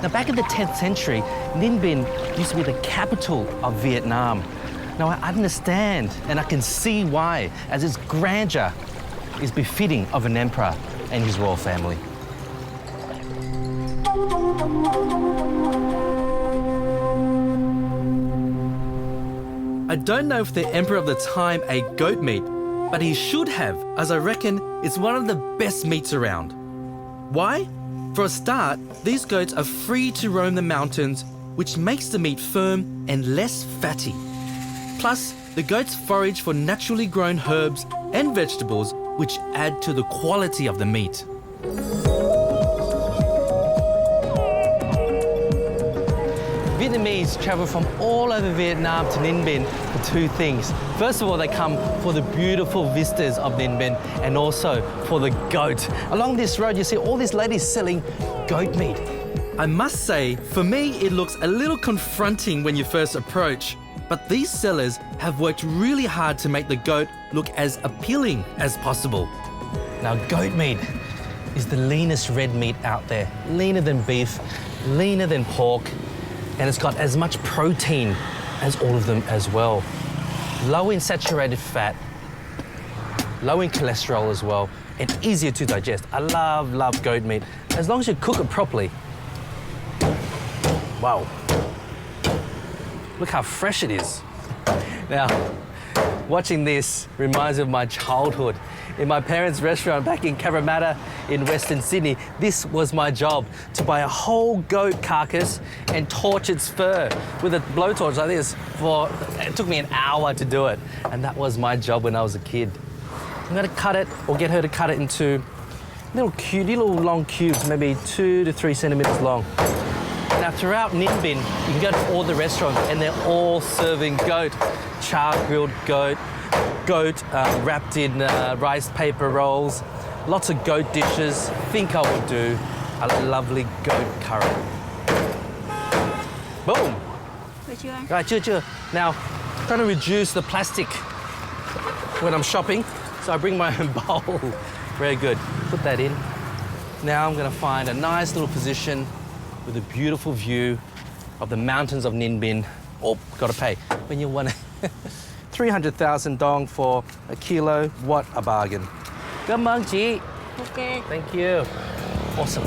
Now, back in the 10th century, Ninh Binh used to be the capital of Vietnam. Now, I understand and I can see why, as its grandeur is befitting of an emperor and his royal family. I don't know if the emperor of the time ate goat meat, but he should have, as I reckon it's one of the best meats around. Why? For a start, these goats are free to roam the mountains, which makes the meat firm and less fatty. Plus, the goats forage for naturally grown herbs and vegetables, which add to the quality of the meat. Vietnamese travel from all over Vietnam to Ninh Binh for two things. First of all, they come for the beautiful vistas of Ninh Binh and also for the goat. Along this road, you see all these ladies selling goat meat. I must say, for me, it looks a little confronting when you first approach, but these sellers have worked really hard to make the goat look as appealing as possible. Now, goat meat is the leanest red meat out there. Leaner than beef, leaner than pork, and it's got as much protein as all of them as well. Low in saturated fat, low in cholesterol as well, and easier to digest. I love goat meat, as long as you cook it properly. Wow. Look how fresh it is. Now, watching this reminds me of my childhood. In my parents' restaurant back in Cabramatta in Western Sydney, this was my job, to buy a whole goat carcass and torch its fur with a blowtorch like this. It took me an hour to do it, and that was my job when I was a kid. I'm gonna cut it, or get her to cut it into little long cubes, maybe 2 to 3 centimeters long. Now, throughout Ninh Binh, you can go to all the restaurants and they're all serving goat. Char-grilled goat, wrapped in rice paper rolls, lots of goat dishes. Think I would do a lovely goat curry. Boom! Right, chưa. Now, I'm trying to reduce the plastic when I'm shopping, so I bring my own bowl. Very good. Put that in. Now I'm going to find a nice little position with a beautiful view of the mountains of Ninh Binh. Oh, got to pay. When you want 300,000 dong for a kilo, what a bargain. Cảm ơn chị. Okay. Thank you. Awesome.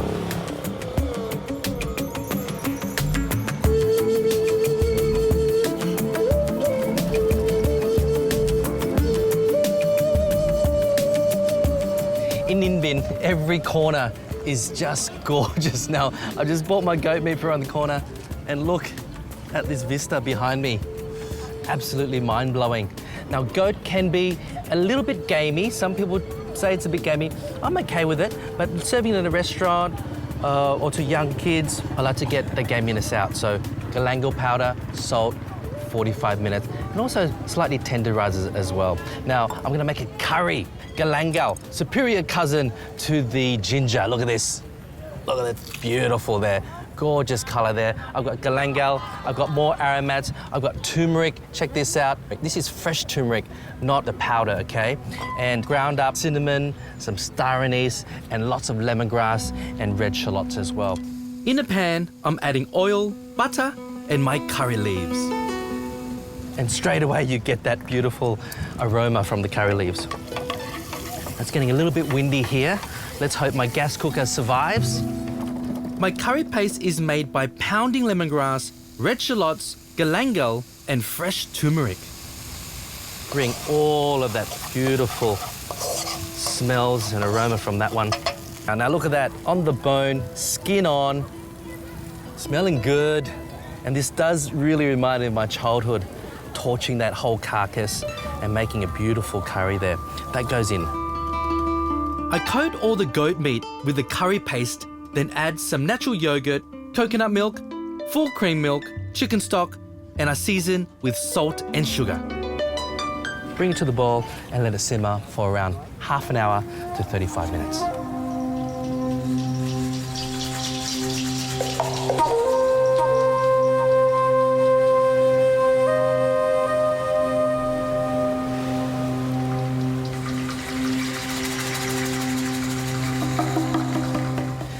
In Ninh Binh, every corner is just gorgeous. Now, I just bought my goat meat around the corner, and look at this vista behind me. Absolutely mind-blowing. Now, goat can be a little bit gamey. Some people say it's a bit gamey. I'm okay with it, but serving it in a restaurant or to young kids, I like to get the gaminess out. So, galangal powder, salt, 45 minutes, and also slightly tenderizes as well. Now, I'm gonna make a curry, galangal, superior cousin to the ginger. Look at this. Look at that, beautiful there. Gorgeous color there. I've got galangal, I've got more aromats, I've got turmeric. Check this out. This is fresh turmeric, not the powder, okay? And ground up cinnamon, some star anise, and lots of lemongrass and red shallots as well. In a pan, I'm adding oil, butter, and my curry leaves. And straight away you get that beautiful aroma from the curry leaves. It's getting a little bit windy here. Let's hope my gas cooker survives. My curry paste is made by pounding lemongrass, red shallots, galangal, and fresh turmeric. Bring all of that beautiful smells and aroma from that one. Now look at that, on the bone, skin on, smelling good. And this does really remind me of my childhood, torching that whole carcass and making a beautiful curry there. That goes in. I coat all the goat meat with the curry paste, then add some natural yogurt, coconut milk, full cream milk, chicken stock, and I season with salt and sugar. Bring it to the boil and let it simmer for around half an hour to 35 minutes.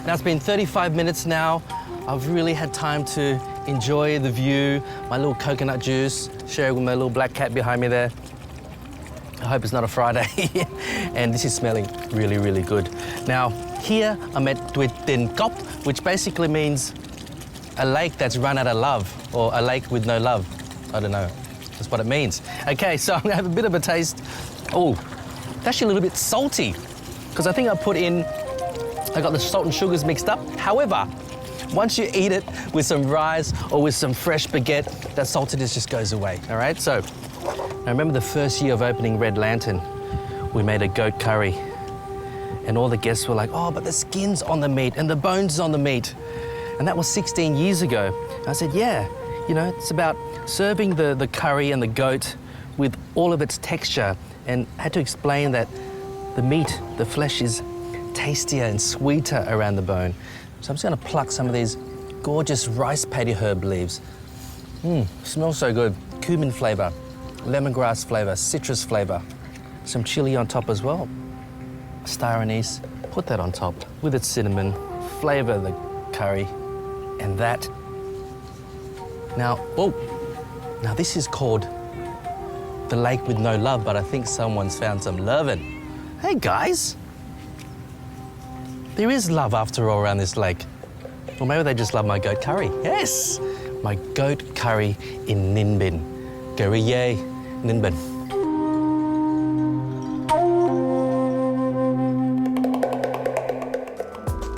Now it's been 35 minutes now. I've really had time to enjoy the view, my little coconut juice, sharing with my little black cat behind me there. I hope it's not a Friday. And this is smelling really, really good. Now, here I'm at Kop, which basically means a lake that's run out of love, or a lake with no love. I don't know. That's what it means. Okay, so I'm gonna have a bit of a taste. Oh, it's actually a little bit salty, because I think I got the salt and sugars mixed up. However, once you eat it with some rice or with some fresh baguette, that saltiness just goes away, all right? So, I remember the first year of opening Red Lantern, we made a goat curry. And all the guests were like, oh, but the skin's on the meat and the bones on the meat. And that was 16 years ago. I said, yeah, you know, it's about serving the curry and the goat with all of its texture. And I had to explain that the meat, the flesh is tastier and sweeter around the bone. So I'm just gonna pluck some of these gorgeous rice paddy herb leaves. Smells so good. Cumin flavor, lemongrass flavor, citrus flavor. Some chili on top as well. Star anise, put that on top with its cinnamon, flavor the curry, and that. Now this is called the lake with no love, but I think someone's found some lovin'. Hey guys, there is love after all around this lake. Or maybe they just love my goat curry. Yes, my goat curry in Ninh Binh. Curry Ninh Binh.